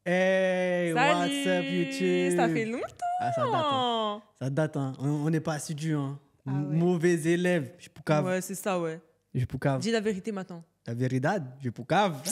Hey, Salut, what's up YouTube? ça fait longtemps. Ah, ça date, hein. Ça date, hein. On n'est pas assidus, hein. Ah ouais. Mauvais élève. Je poucave. Ouais, c'est ça, ouais. Je poucave. Dis la vérité maintenant. La vérité, je poucave.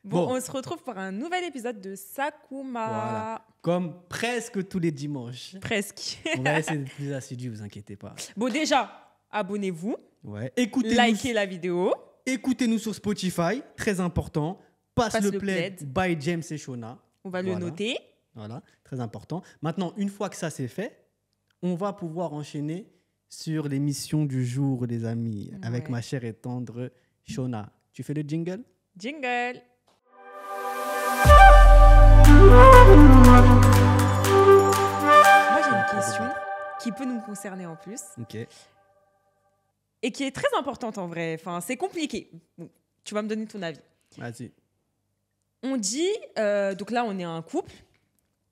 Bon, on se retrouve pour un nouvel épisode de Sakuma. Voilà. Comme presque tous les dimanches. Presque. On va essayer d'être plus assidus, vous inquiétez pas. Bon, déjà, abonnez-vous. Ouais. Écoutez-nous. Likez la vidéo. Écoutez-nous sur Spotify, très important. Passe le plaid by James et Shona. On va le noter. Voilà, très important. Maintenant, une fois que ça c'est fait, on va pouvoir enchaîner sur l'émission du jour, les amis, avec ma chère et tendre Shona. Tu fais le jingle? Jingle. Moi, j'ai une question qui peut nous concerner en plus. Ok. Et qui est très importante en vrai. Enfin, c'est compliqué. Bon, tu vas me donner ton avis. Vas-y. On dit, donc là, on est un couple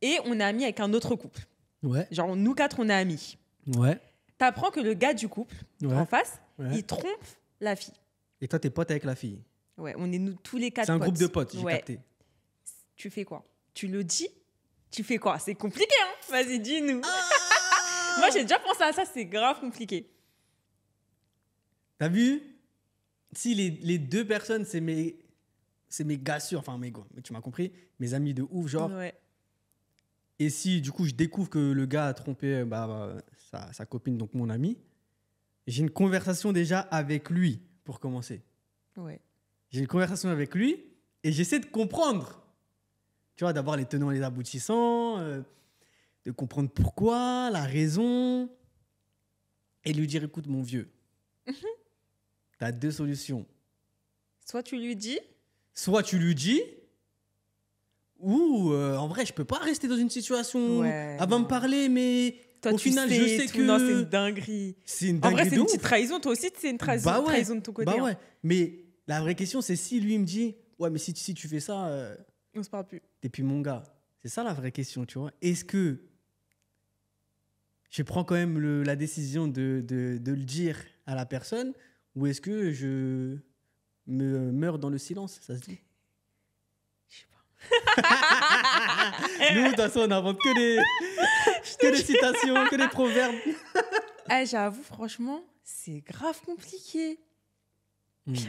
et on est amis avec un autre couple. Ouais. Genre, nous quatre, on est amis. Ouais. T'apprends que le gars du couple, en face, il trompe la fille. Et toi, t'es pote avec la fille? Ouais, on est nous tous les quatre C'est un potes. groupe de potes, j'ai capté. Tu fais quoi? Tu le dis? Tu fais quoi? C'est compliqué, hein? Vas-y, dis-nous. Moi, j'ai déjà pensé à ça, c'est grave compliqué. T'as vu? Si les deux personnes, c'est mes gars sûrs, enfin mes gars, tu m'as compris, mes amis de ouf, genre. Ouais. Et si du coup je découvre que le gars a trompé sa copine, donc mon ami, j'ai une conversation déjà avec lui pour commencer. Ouais. J'ai une conversation avec lui et j'essaie de comprendre. Tu vois, d'avoir les tenants et les aboutissants, de comprendre pourquoi, la raison, et lui dire, écoute mon vieux, t'as deux solutions. Soit tu lui dis. Soit tu lui dis, ou en vrai, je peux pas rester dans une situation. Elle va me parler, mais toi, au final, je sais que. Non, c'est une dinguerie. C'est une dinguerie. En vrai, c'est une petite trahison. Toi aussi, c'est une trahison, trahison de ton côté. Bah ouais. Mais la vraie question, c'est si lui me dit, ouais, mais si tu fais ça. On se parle plus. T'es plus mon gars. C'est ça la vraie question, tu vois. Est-ce que je prends quand même la décision de le dire à la personne, ou est-ce que je me meurs dans le silence? Ça se dit? Je sais pas. Nous, de toute façon, on n'invente que des citations, que des proverbes. J'avoue, franchement, c'est grave compliqué.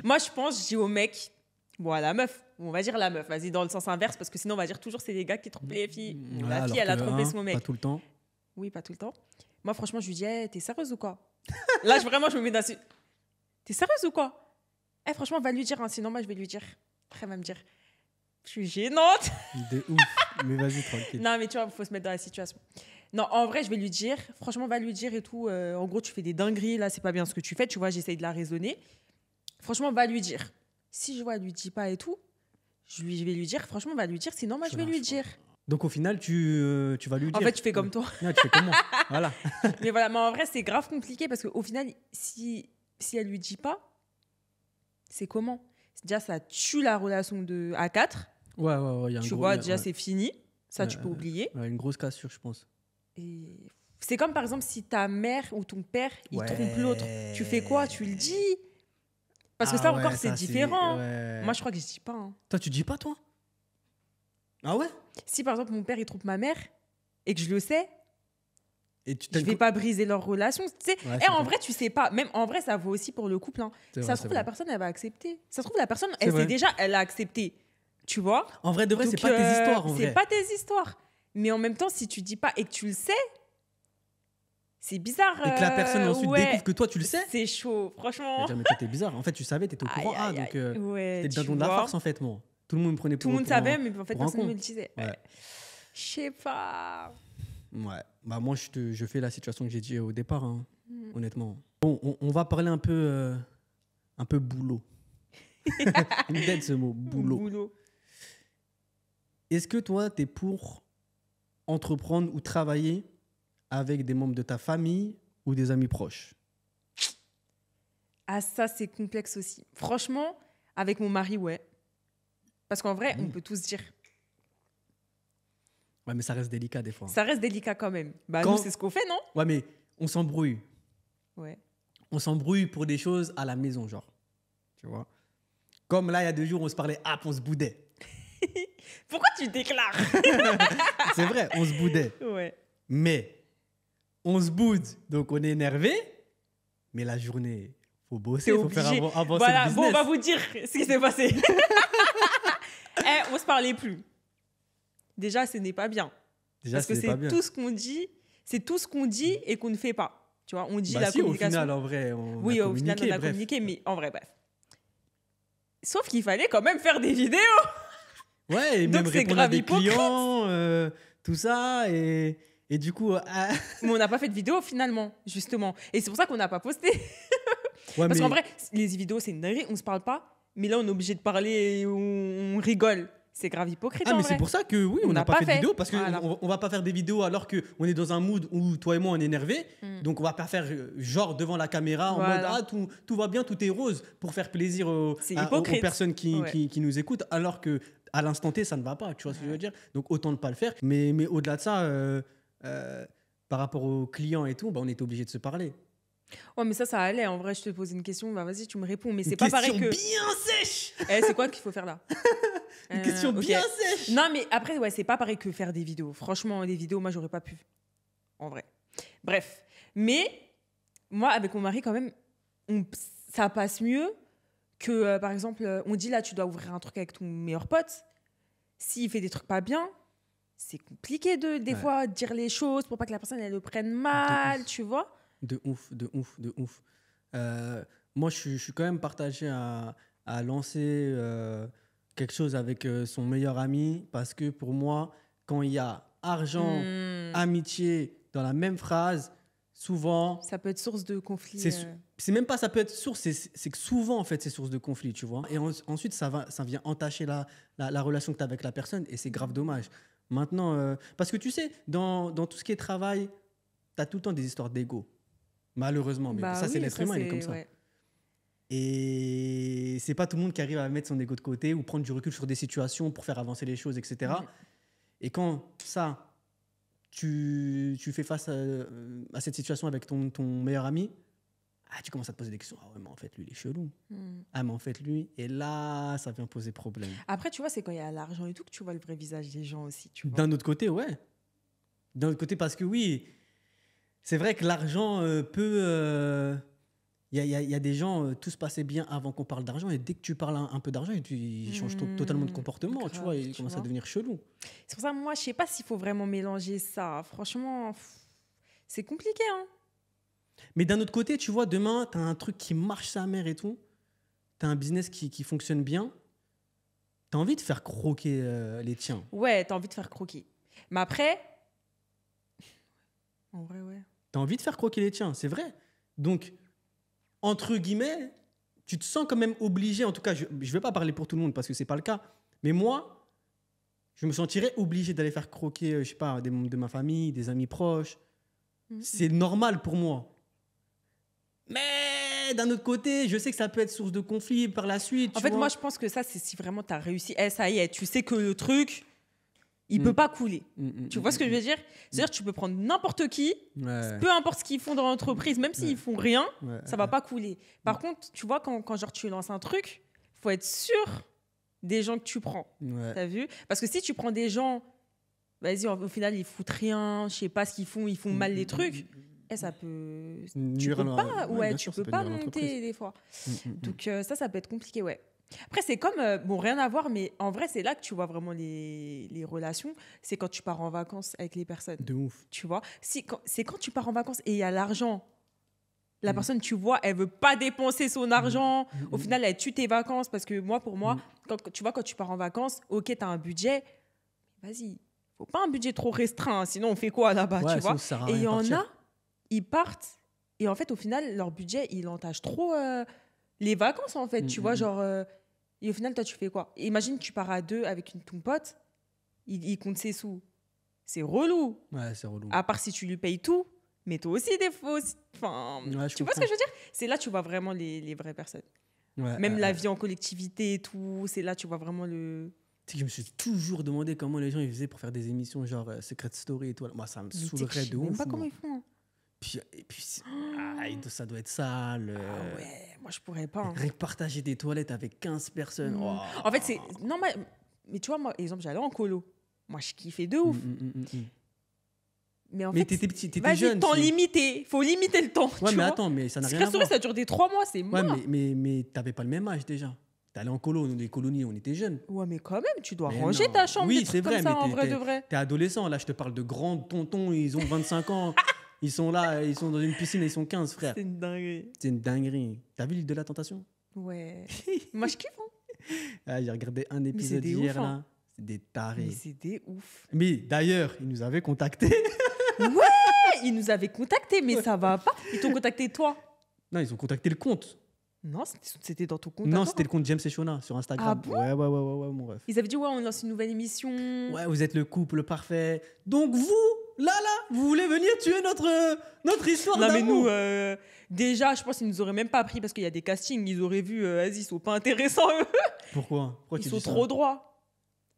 Moi, je dis au mec, bon, à la meuf, on va dire la meuf, vas-y dans le sens inverse, parce que sinon, on va dire toujours c'est les gars qui trompent les filles. La fille, elle a trompé son mec. Pas tout le temps. Oui, pas tout le temps. Moi, franchement, je lui dis, t'es sérieuse ou quoi? Là, vraiment, je me mets dessus. T'es sérieuse ou quoi? Franchement, va lui dire, hein, sinon, moi, je vais lui dire. Après, elle va me dire, je suis gênante. De ouf. Mais vas-y, tranquille. Non, mais tu vois, il faut se mettre dans la situation. Non, en vrai, je vais lui dire, franchement, va lui dire et tout. En gros, tu fais des dingueries, là, c'est pas bien ce que tu fais. Tu vois, j'essaye de la raisonner. Franchement, va lui dire. Si je vois, elle lui dit pas et tout, je vais lui dire, franchement, va lui dire, sinon, moi, je vais lui dire. Donc, au final, tu vas lui dire. En fait, tu fais comme toi. Non, tu fais comme moi. Voilà. Mais voilà, mais en vrai, c'est grave compliqué parce qu'au final, si elle lui dit pas, c'est comment? Déjà, ça tue la relation à 4. Ouais. Tu vois, déjà, c'est fini. Ça, tu peux oublier. Une grosse cassure, je pense. Et c'est comme, par exemple, si ta mère ou ton père, il trompe l'autre. Tu fais quoi? Tu le dis? Parce que ça, encore, c'est différent. Moi, je crois que je dis pas. Hein. Toi, tu dis pas, toi? Ah ouais? Si, par exemple, mon père, il trompe ma mère et que je le sais, et je vais pas briser leur relation. Tu sais. En vrai, tu sais pas. Même en vrai, ça vaut aussi pour le couple. Hein. Ça se trouve, la personne, elle va accepter. Ça se trouve, la personne, elle sait déjà, elle a accepté. Tu vois? En vrai, de vrai, c'est pas tes histoires. C'est pas tes histoires. Mais en même temps, si tu dis pas et que tu le sais, c'est bizarre. Et que la personne ensuite découvre que toi, tu le sais. C'est chaud, franchement. Mais toi, t'es bizarre. En fait, tu savais, t'étais au courant. Donc, t'es déjà dans de la farce, en fait, moi. Tout le monde me prenait pour. Tout le monde savait, mais en fait, personne ne me le disait. Je sais pas. Ouais. Bah, moi, je fais la situation que j'ai dit au départ, hein, honnêtement. Bon, on va parler un peu boulot. Il me donne ce mot, boulot. Est-ce que toi, t'es pour entreprendre ou travailler avec des membres de ta famille ou des amis proches? Ah, ça, c'est complexe aussi. Franchement, avec mon mari, ouais. Parce qu'en vrai, on peut tous dire. Ouais, mais ça reste délicat des fois. Ça reste délicat quand même. Bah, nous, c'est ce qu'on fait, non? Ouais, mais on s'embrouille. Ouais. On s'embrouille pour des choses à la maison, genre. Tu vois? Comme là, il y a 2 jours, on se parlait, on se boudait. Pourquoi tu déclares? C'est vrai, on se boudait. Ouais. Mais on se boude, donc on est énervé. Mais la journée, faut bosser, faut faire avancer voilà, le business. bon, on va vous dire ce qui s'est passé. On se parlait plus. Déjà, ce n'est pas bien. Parce que c'est tout ce qu'on dit. C'est tout ce qu'on dit et qu'on ne fait pas. Tu vois, on dit la communication. Au final, en vrai, au final, on a communiqué, mais en vrai, bref. Sauf qu'il fallait quand même faire des vidéos. Ouais, et donc même répondre à des clients, tout ça, et du coup... Mais on n'a pas fait de vidéo, finalement, justement. Et c'est pour ça qu'on n'a pas posté. Parce qu'en vrai, les vidéos, c'est une dinguerie, on ne se parle pas, mais là, on est obligé de parler et on rigole. C'est grave hypocrite, en mais vrai. c'est pour ça que, oui, on n'a pas fait de vidéo, parce qu'on ne va pas faire des vidéos alors qu'on est dans un mood où toi et moi, on est énervés. Donc, on va pas faire genre devant la caméra en mode tout va bien, tout est rose, pour faire plaisir aux personnes qui nous écoutent, alors que à l'instant T, ça ne va pas, tu vois ce que je veux dire. Donc, autant ne pas le faire. Mais au-delà de ça, par rapport aux clients et tout, on était obligé de se parler. Ouais, mais ça allait. En vrai, je te pose une question, vas-y, tu me réponds. Mais c'est pas pareil que... Une question bien sèche. C'est quoi qu'il faut faire là? Une question bien sèche. Non, mais après, ouais, c'est pas pareil que faire des vidéos. Franchement, des vidéos, moi, j'aurais pas pu. En vrai. Bref. Mais, moi, avec mon mari, quand même, ça passe mieux que, par exemple, on dit là, tu dois ouvrir un truc avec ton meilleur pote. S'il fait des trucs pas bien, c'est compliqué des fois de dire les choses pour pas que la personne, elle le prenne mal, tu vois. De ouf. Moi, je suis quand même partagé à lancer quelque chose avec son meilleur ami, parce que pour moi, quand il y a argent, amitié dans la même phrase, souvent... Ça peut être source de conflit. C'est même pas ça peut être source, c'est que souvent, en fait, c'est source de conflit, tu vois. Et ensuite, ça vient entacher la relation que tu as avec la personne, et c'est grave dommage. Maintenant, parce que tu sais, dans tout ce qui est travail, tu as tout le temps des histoires d'ego. Malheureusement, mais ça, c'est l'être humain, il est comme ça. Ouais. Et c'est pas tout le monde qui arrive à mettre son ego de côté ou prendre du recul sur des situations pour faire avancer les choses, etc. Et quand ça, tu fais face à cette situation avec ton meilleur ami, tu commences à te poser des questions. Ah ouais, mais en fait, lui, il est chelou. Ah, mais en fait, lui, et là, ça vient poser problème. Après, tu vois, c'est quand il y a l'argent et tout que tu vois le vrai visage des gens aussi. D'un autre côté, ouais. D'un autre côté, parce que oui... C'est vrai que l'argent peut... Il y a des gens, tout se passait bien avant qu'on parle d'argent, et dès que tu parles un peu d'argent, ils changent totalement de comportement, grave, tu vois, ils commencent à devenir chelous. C'est pour ça, moi, je sais pas s'il faut vraiment mélanger ça. Franchement, c'est compliqué, hein. Mais d'un autre côté, tu vois, demain, tu as un truc qui marche sa mère et tout, tu as un business qui fonctionne bien, tu as envie de faire croquer les tiens. Ouais, tu as envie de faire croquer. Mais après... En vrai, ouais. T'as envie de faire croquer les tiens, c'est vrai. Donc, entre guillemets, tu te sens quand même obligé, en tout cas, je ne vais pas parler pour tout le monde parce que ce n'est pas le cas, mais moi, je me sentirais obligé d'aller faire croquer, je sais pas, des membres de ma famille, des amis proches. C'est normal pour moi. Mais d'un autre côté, je sais que ça peut être source de conflit par la suite. En fait, moi, je pense que ça, c'est si vraiment tu as réussi. Ça y est, tu sais que le truc... Il peut pas couler. Tu vois ce que je veux dire? C'est-à-dire que tu peux prendre n'importe qui, peu importe ce qu'ils font dans l'entreprise, même s'ils font rien, ça va pas couler. Par contre, tu vois, quand genre tu lances un truc, faut être sûr des gens que tu prends. T'as vu? Parce que si tu prends des gens, vas-y, au final, ils foutent rien, je sais pas ce qu'ils font, ils font mal les trucs, ça peut... Tu peux pas, tu peux pas monter des fois. Donc ça peut être compliqué, ouais. Après, c'est comme, bon, rien à voir, mais en vrai, c'est là que tu vois vraiment les relations. C'est quand tu pars en vacances avec les personnes. De ouf. Tu vois, c'est quand tu pars en vacances et il y a l'argent. La personne, tu vois, elle veut pas dépenser son argent. Au final, elle tue tes vacances. Parce que moi, pour moi, quand tu pars en vacances, ok, tu as un budget. Vas-y, faut pas un budget trop restreint. Sinon, on fait quoi là-bas, tu vois? Et il y en a, ils partent. Et en fait, au final, leur budget, il entache trop les vacances, en fait. Tu vois, genre... et au final, toi, tu fais quoi? Imagine, tu pars à 2 avec ton pote, il compte ses sous. C'est relou. Ouais, c'est relou. À part si tu lui payes tout, mais toi aussi, des fois. Enfin, tu vois ce que je veux dire? C'est là que tu vois vraiment les vraies personnes. Même la vie en collectivité et tout, c'est là que tu vois vraiment le... Tu sais que je me suis toujours demandé comment les gens ils faisaient pour faire des émissions genre Secret Story et tout. Moi, ça me saoulerait de ouf. Je sais même pas comment ils font. Et puis ça doit être sale. Ouais, moi je pourrais pas. Partager des toilettes avec 15 personnes. En fait, c'est... Non, Mais tu vois, moi, exemple, j'allais en colo. Moi, je kiffais de ouf. Mais en fait, t'étais petit, t'étais jeune. Temps limité. Faut limiter le temps. Ouais, tu mais vois. attends, mais ça n'a rien à voir. Ça dure des 3 mois, c'est mort. Ouais, mais t'avais pas le même âge déjà. T'allais en colo, nous, les colonies, on était jeunes. Ouais, mais quand même, tu dois mais ranger ta chambre. Oui, c'est vrai, ça, mais en vrai de vrai. T'es adolescent. Là, je te parle de grands tontons, ils ont 25 ans. Ils sont là, ils sont dans une piscine, ils sont 15, frère. C'est une dinguerie. C'est une dinguerie. T'as vu l'île de la Tentation? Ouais. Moi, je kiffe. Ah, j'ai regardé un épisode hier, ouf, là. C'est des tarés. Mais c'est des ouf. Mais d'ailleurs, ils nous avaient contactés. Ouais, ils nous avaient contactés, mais ça va pas. Ils t'ont contacté, toi? Non, ils ont contacté le compte. Non, c'était dans ton compte. Non, c'était le compte James et Shona sur Instagram. Ah bon? Ouais, mon ref. Ils avaient dit, ouais, on lance une nouvelle émission. Ouais, vous êtes le couple parfait. Donc vous, là, vous voulez venir tuer notre histoire d'amour. Non, mais nous, déjà, je pense qu'ils nous auraient même pas pris parce qu'il y a des castings. Ils auraient vu, vas-y, ils sont pas intéressants, eux. Pourquoi ils sont trop droits.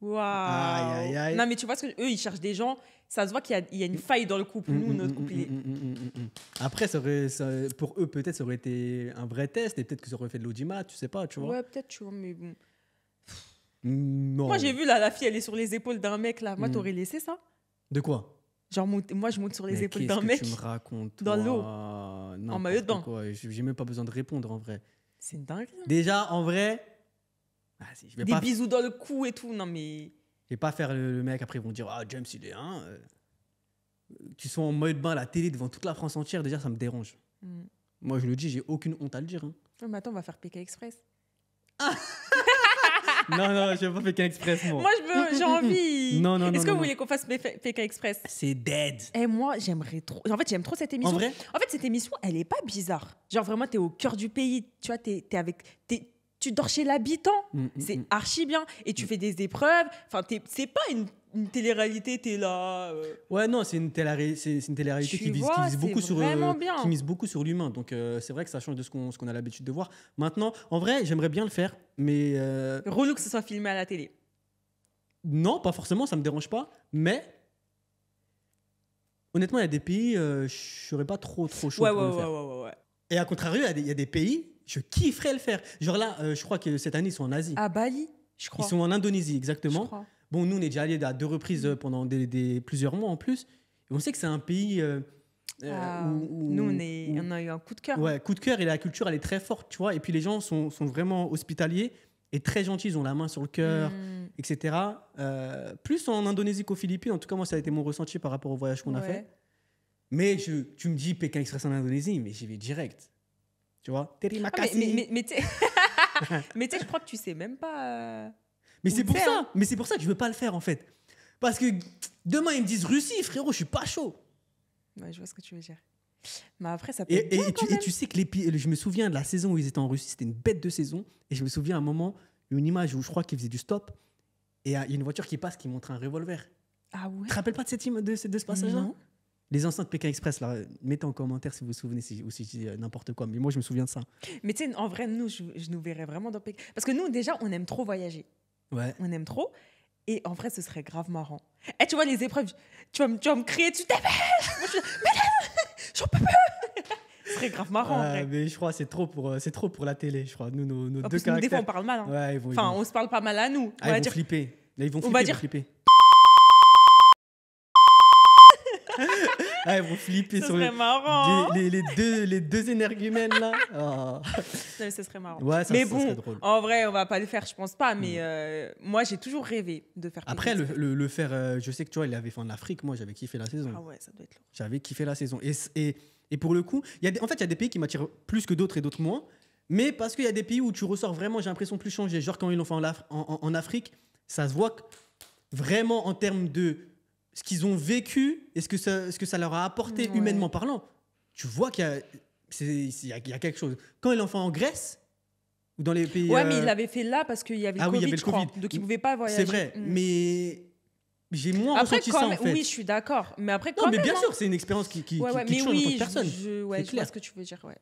Waouh. Aïe, aïe, aïe. Non, mais tu vois, eux, ils cherchent des gens. Ça se voit qu'il y a une faille dans le couple. Nous, notre couple, il est... Après, pour eux, peut-être, ça aurait été un vrai test et peut-être que ça aurait fait de l'audimat, tu sais pas, tu vois. Ouais, peut-être, tu vois, mais bon. Non. Moi, j'ai vu, là, la fille, elle est sur les épaules d'un mec, là. Moi, t'aurais laissé ça? De quoi? Genre, moi, je monte sur les épaules d'un mec. Qu'est-ce que tu me racontes, dans l'eau. En maillot de bain. J'ai même pas besoin de répondre, en vrai. C'est une dingue. Déjà, en vrai... Des bisous dans le cou et tout, non, mais... Je vais pas faire le mec, après ils vont dire « Ah, James, il est un... Tu sois en maillot de bain à la télé devant toute la France entière, déjà, ça me dérange. Moi, je le dis, j'ai aucune honte à le dire. Hein. Ouais, mais attends, on va faire Pékin Express. Non, je vais pas Pékin Express, moi. Moi, j'ai envie. Non. Est-ce que vous voulez qu'on fasse Pékin Express? C'est dead. Et moi, j'aimerais trop. En fait, j'aime trop cette émission. En vrai? En fait, cette émission, elle est pas bizarre. Genre, vraiment, t'es au cœur du pays. Tu vois, tu dors chez l'habitant. C'est archi bien. Et tu fais des épreuves. Enfin, c'est pas une télé-réalité, t'es là. Ouais, non, c'est une télé-réalité qui mise beaucoup sur l'humain. Donc, c'est vrai que ça change de ce qu'on a l'habitude de voir. Maintenant, en vrai, j'aimerais bien le faire, mais... Relou que ce soit filmé à la télé. Non, pas forcément, ça me dérange pas. Mais, honnêtement, il y a des pays, je serais pas trop chaud pour le faire. Ouais. Et à contrario, il y a des pays, je kifferais le faire. Genre là, je crois que cette année, ils sont en Asie. À Bali, je crois. Ils sont en Indonésie, exactement. Je crois. Bon, nous, on est déjà allés à 2 reprises pendant plusieurs mois en plus. Et on sait que c'est un pays où... Nous, on a eu un coup de cœur. Ouais, coup de cœur, et la culture, elle est très forte, tu vois. Et puis les gens sont vraiment hospitaliers et très gentils. Ils ont la main sur le cœur, etc. Plus en Indonésie qu'aux Philippines. En tout cas, moi, ça a été mon ressenti par rapport au voyage qu'on a fait. Mais tu me dis Pékin Express en Indonésie, mais j'y vais direct. Tu vois, mais tu sais, je crois que tu sais même pas. Mais c'est pour ça. Mais c'est pour ça que je veux pas le faire en fait. Parce que demain ils me disent Russie, frérot, je suis pas chaud. Ouais, je vois ce que tu veux dire. Mais après, ça peut être bien quand même. Et tu sais que je me souviens de la saison où ils étaient en Russie, c'était une bête de saison. Et je me souviens à un moment, une image où je crois qu'ils faisaient du stop. Et il y a une voiture qui passe qui montre un revolver. Ah ouais. Tu te rappelles pas de ce passage-là? Non. Les enceintes Pékin Express, là, mettez en commentaire si vous vous souvenez ou si je dis n'importe quoi. Mais moi, je me souviens de ça. Mais tu sais, en vrai, nous, je nous verrais vraiment dans Pékin. Parce que nous, déjà, on aime trop voyager. Ouais. On aime trop. Et en vrai, ce serait grave marrant. Et tu vois, les épreuves, tu vas me crier dessus, mais j'en peux plus. Ce serait grave marrant, en vrai. Mais je crois que c'est trop pour la télé, je crois. Nous, nos deux caractères. Des fois, on parle mal. Hein. Ouais, on se parle pas mal à nous. Ils vont flipper. Là, ils vont flipper. Ils vont flipper sur les deux énergumènes là. Oh. Ce serait marrant. Ouais, ça serait drôle. En vrai, on va pas le faire, je pense pas. Mais moi, j'ai toujours rêvé de faire. Après, le faire, je sais que tu vois, il avait fait en Afrique. Moi, j'avais kiffé la saison. Ah ouais, ça doit être lourd. J'avais kiffé la saison. Et pour le coup, il y a des pays qui m'attirent plus que d'autres et d'autres moins. Mais parce qu'il y a des pays où tu ressors vraiment, j'ai l'impression, plus changé. Genre quand ils l'ont fait en Afrique, ça se voit que vraiment en termes de ce qu'ils ont vécu et ce que ça leur a apporté humainement parlant, tu vois qu'il y a quelque chose. Quand ils l'ont fait en Grèce ou dans les pays... Ouais, mais ils l'avaient fait là parce qu'il y avait le Covid, il y avait le je crois. Covid. Donc ils ne pouvaient pas voyager. C'est vrai, mais j'ai moins ressenti ça en fait. Oui, je suis d'accord. Mais après, non, mais bien sûr, c'est une expérience qui change en tant que personne. Je vois ce que tu veux dire, ouais.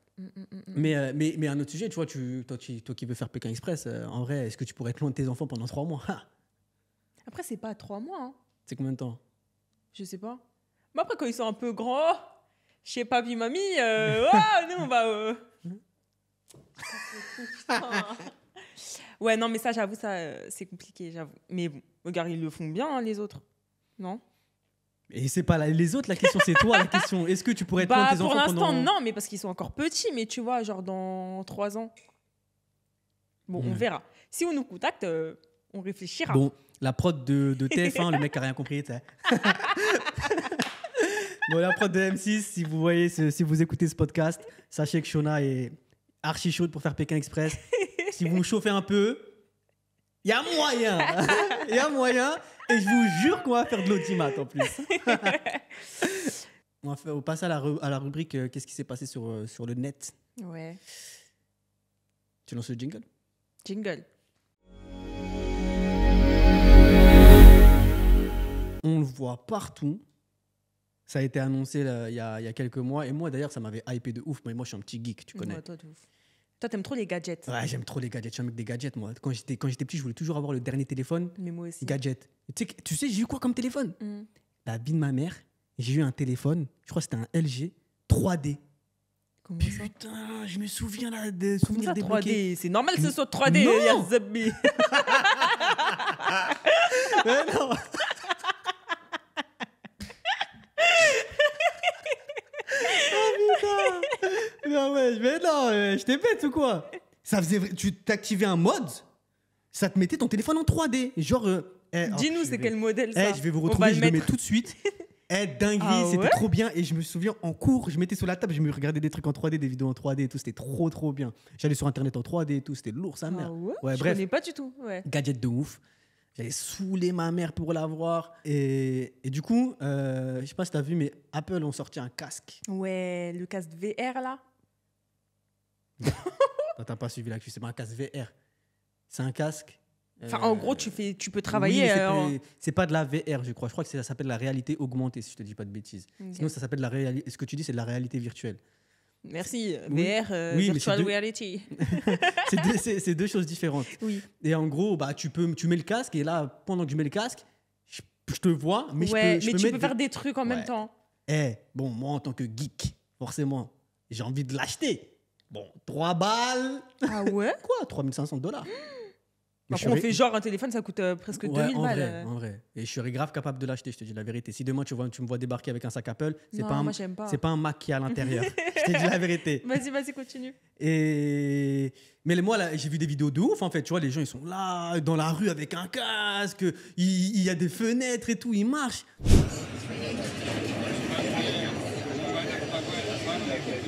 Mais un autre sujet, tu vois, toi qui veux faire Pékin Express, en vrai, est-ce que tu pourrais être loin de tes enfants pendant 3 mois? Après, c'est pas 3 mois. Hein. C'est combien de temps? Je sais pas. Mais après, quand ils sont un peu grands, chez papi, mamie, nous, on va... Ouais, non, mais ça, j'avoue, ça, c'est compliqué, j'avoue. Mais bon, regarde, ils le font bien, hein, les autres. Non? Et c'est pas les autres, la question, c'est toi la question. Est-ce que tu pourrais être loin de tes pour enfants l'instant, pendant... non, mais parce qu'ils sont encore petits, mais tu vois, genre dans 3 ans. Bon, on verra. Si on nous contacte, on réfléchira. Bon, la prod de TF1, le mec a rien compris, tu sais. Bon, la prod de M6, si vous voyez, si vous écoutez ce podcast, sachez que Shona est archi chaude pour faire Pékin Express. Si vous me chauffez un peu, il y a moyen. Il y a moyen. Et je vous jure qu'on va faire de l'audimat en plus. On va passer à la rubrique qu'est-ce qui s'est passé sur le net. Ouais. Tu lances le jingle? Jingle. On le voit partout. Ça a été annoncé là, il y a quelques mois. Et moi, d'ailleurs, ça m'avait hypé de ouf. Mais moi, je suis un petit geek, tu connais. Ouais, toi, de ouf. Toi, t'aimes trop les gadgets. Ouais, j'aime trop les gadgets. Je suis un mec des gadgets, moi. Quand j'étais petit, je voulais toujours avoir le dernier téléphone. Mais moi aussi. Gadget. Tu sais, j'ai eu quoi comme téléphone? La vie de ma mère. J'ai eu un téléphone. Je crois que c'était un LG 3D. Comment ça? Putain, je me souviens là de souvenirs débloqués. 3D, c'est normal que ce soit 3D. Non. Il y a Zabi. Mais non. Oh putain. Non, mais non, je t'ai bête ou quoi? Ça faisait, tu t'activais un mode, ça te mettait ton téléphone en 3D. Genre, dis-nous, c'est quel modèle ça? Je vais vous retrouver, je le mets tout de suite. Dinguerie, Ah c'était ouais, trop bien. Et je me souviens, en cours, je mettais sur la table, je me regardais des trucs en 3D, des vidéos en 3D et tout. C'était trop, trop bien. J'allais sur Internet en 3D et tout. C'était lourd, sa mère. Ah ouais, je bref. connais pas du tout. Ouais. Gadget de ouf. J'allais saouler ma mère pour l'avoir. Et du coup, je sais pas si t'as vu, mais Apple ont sorti un casque. Ouais, le casque VR là. T'as pas suivi l'actu, c'est pas un casque VR. C'est un casque. Enfin, en gros, tu peux travailler. Oui, c'est pas de la VR, je crois. Je crois que ça s'appelle la réalité augmentée, si je te dis pas de bêtises. Okay. Sinon, ça s'appelle la réalité. Ce que tu dis, c'est de la réalité virtuelle. Merci. Oui. VR, virtual reality. c'est deux choses différentes. Oui. Et en gros, bah, tu mets le casque et là, pendant que je mets le casque, je te vois, mais tu peux faire des trucs en même temps. Bon, moi, en tant que geek, forcément, j'ai envie de l'acheter. Bon, 3 balles. Ah ouais? Quoi? $3 500. Après, on fait genre un téléphone, ça coûte presque 2000 balles. En vrai. Et je serais grave capable de l'acheter, je te dis la vérité. Si demain tu me vois débarquer avec un sac Apple, c'est pas un Mac qui est à l'intérieur. Je te dis la vérité. Vas-y, continue. Mais moi, là, j'ai vu des vidéos de ouf, en fait. Tu vois, les gens, ils sont là, dans la rue avec un casque. Il y a des fenêtres et tout, ils marchent.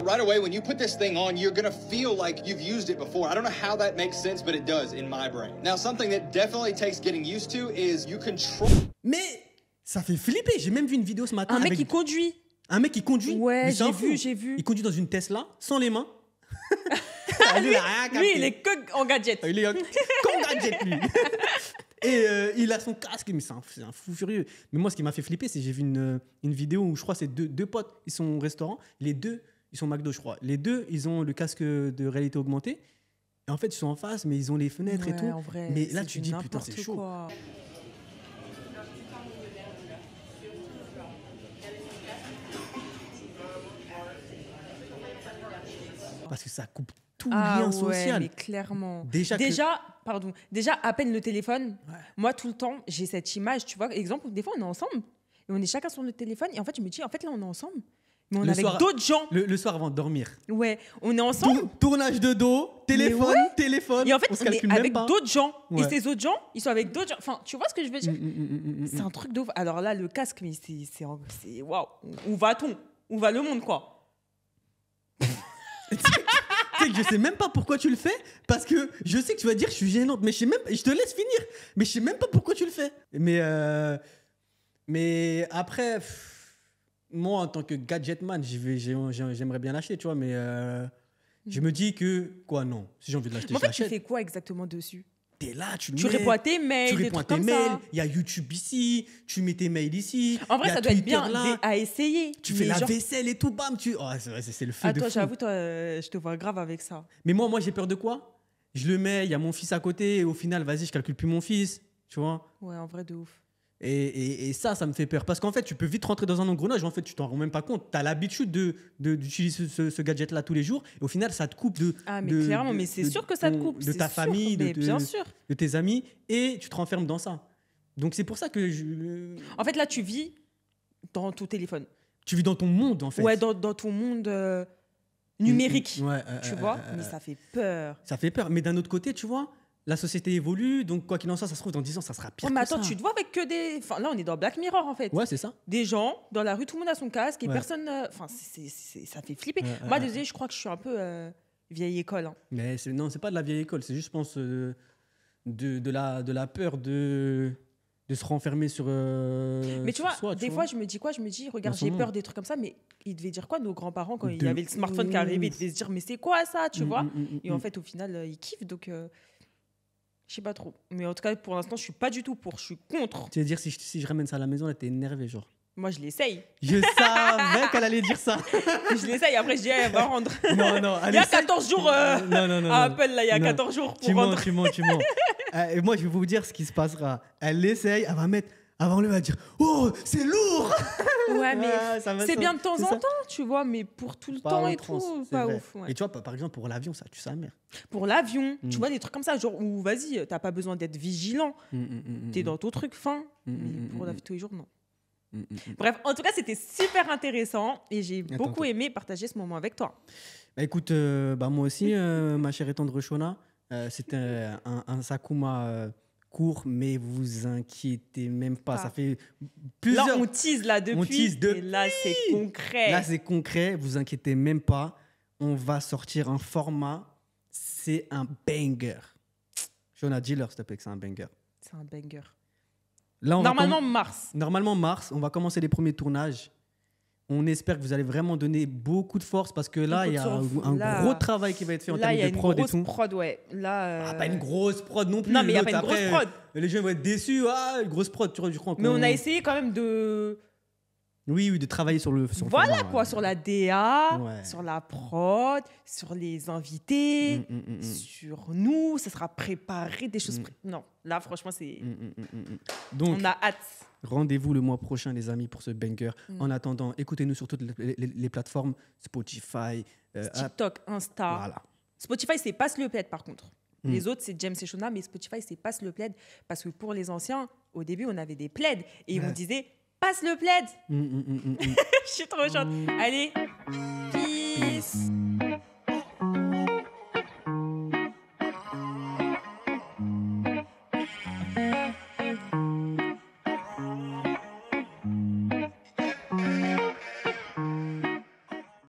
Right away, when you put this thing on, you're gonna feel like you've used it before. I don't know how that makes sense, but it does in my brain. Now, something that definitely takes getting used to is you control. Mais ça fait flipper. J'ai même vu une vidéo ce matin. Un mec qui conduit. Un mec qui conduit. Ouais, j'ai vu. Il conduit dans une Tesla, sans les mains. lui, il est que en gadget. Il est qu'en gadget, lui. Et il a son casque, mais c'est un fou furieux. Mais moi, ce qui m'a fait flipper, c'est que j'ai vu une vidéo où je crois que c'est deux potes, ils sont au restaurant. Les deux, ils sont McDo, je crois. Les deux, ils ont le casque de réalité augmentée. Et en fait, ils sont en face, mais ils ont les fenêtres et tout. En vrai, mais là, tu dis, putain, c'est chaud. Quoi. Parce que ça coupe tout lien social. Mais clairement. Déjà, à peine le téléphone, moi, tout le temps, j'ai cette image, tu vois. Exemple, des fois, on est ensemble et on est chacun sur le téléphone. Et en fait, je me dis, en fait, là, on est ensemble. Mais on est avec d'autres gens. Le soir avant de dormir. Ouais, on est ensemble. Tournage de dos, téléphone. Et en fait, on est avec d'autres gens. Ouais. Et ces autres gens, ils sont avec d'autres gens. Enfin, tu vois ce que je veux dire? C'est un truc de ouf. Alors là, le casque, mais c'est waouh. Où va-t-on? Où va le monde, quoi? Tu sais que je sais même pas pourquoi tu le fais, parce que je sais que tu vas dire je suis gênante, mais je te laisse finir, mais je sais même pas pourquoi tu le fais. Mais après, moi en tant que gadgetman, j'aimerais bien l'acheter, tu vois, mais je me dis que quoi, non, si j'ai envie de l'acheter, je l'achète. En fait, tu fais quoi exactement dessus? T'es là, tu réponds à tes mails, tu réponds à tes mails. Il y a YouTube ici, tu mets tes mails ici. En vrai, ça doit être bien à essayer. Tu fais la vaisselle et tout, bam. C'est le feu de toi, fou. j'avoue, je te vois grave avec ça. Mais moi, j'ai peur de quoi? Je le mets, il y a mon fils à côté, et au final, vas-y, je calcule plus mon fils, tu vois. Ouais, en vrai, de ouf. Et ça me fait peur. Parce qu'en fait, tu peux vite rentrer dans un engrenage. En fait, tu t'en rends même pas compte. Tu as l'habitude d'utiliser ce gadget-là tous les jours. Et au final, ça te coupe clairement, mais c'est sûr que ça te coupe. De ta famille, bien sûr. De tes amis. Et tu te renfermes dans ça. Donc, c'est pour ça que En fait, là, tu vis dans ton téléphone. Tu vis dans ton monde, en fait. Ouais, dans ton monde numérique. Ouais, tu vois, mais ça fait peur. Ça fait peur. Mais d'un autre côté, tu vois, la société évolue. Donc, quoi qu'il en soit, ça se trouve, dans 10 ans, ça sera pire. Mais que attends, ça. tu te vois avec que des. Enfin, là, on est dans Black Mirror, en fait. Ouais, c'est ça. Des gens, dans la rue, tout le monde a son casque et personne. Enfin, ça fait flipper. Moi, désolé, je crois que je suis un peu vieille école. Hein. Mais non, c'est pas de la vieille école. C'est juste, je pense, de la peur de se renfermer sur. Mais tu vois, des fois, je me dis quoi? Je me dis, regarde, j'ai peur des trucs comme ça, mais ils devaient dire quoi, nos grands-parents, quand il y avait le smartphone qui arrivait, ils devaient se dire, mais c'est quoi ça, tu vois? Et en fait, au final, ils kiffent, donc je sais pas trop. Mais en tout cas, pour l'instant, je suis pas du tout pour, je suis contre. Tu veux dire, si je ramène ça à la maison, là, t'es énervé, genre. Moi, je l'essaye. Je savais qu'elle allait dire ça. Je l'essaye, après, je dis, elle va rendre. Non, il y a 14 jours non, à Apple, là, il y a 14 jours pour rendre. Tu mens. Et moi, je vais vous dire ce qui se passera. Elle l'essaye, elle va mettre. Avant lui, elle va dire oh, c'est lourd. Ouais, mais c'est bien de temps en temps, tu vois, mais pour tout le temps et tout, pas ouf. Ouais. Et tu vois, par exemple, pour l'avion, ça tue sa mère. Pour l'avion, tu vois, des trucs comme ça, genre où vas-y, t'as pas besoin d'être vigilant. T'es dans ton truc fin, mais pour la vie de tous les jours, non. Bref, en tout cas, c'était super intéressant et j'ai beaucoup aimé partager ce moment avec toi. Bah, écoute, moi aussi, ma chère et tendre Shona, c'était un Sakuma court, mais vous inquiétez même pas. Ça fait plusieurs... Là, on tease là depuis. Et là, c'est concret. Là, c'est concret. Vous inquiétez même pas. On va sortir un format. C'est un banger. Shona, dis-leur, s'il te plaît, que c'est un banger. C'est un banger. Là, Normalement mars. On va commencer les premiers tournages. On espère que vous allez vraiment donner beaucoup de force parce que là, il y a un gros travail qui va être fait en termes de prod et tout. Là, il y a une grosse prod, ouais. Là, pas une grosse prod non plus. Non, mais il n'y a pas une grosse prod. Les gens vont être déçus. Une grosse prod, tu crois. Mais on a essayé quand même de... Oui, de travailler sur le voilà format, quoi, sur la DA, sur la prod, sur les invités, sur nous. Ça sera préparé, des choses... Non, là, franchement, c'est... Donc, on a hâte. Rendez-vous le mois prochain, les amis, pour ce banger. En attendant, écoutez-nous sur toutes les plateformes, Spotify, TikTok, Insta. Voilà. Spotify, c'est Passe le Plaid, par contre. Les autres, c'est James et Shona, mais Spotify, c'est Passe le Plaid. Parce que pour les anciens, au début, on avait des plaids. Et on disait, passe le plaid. Je suis trop chaude. Allez, peace.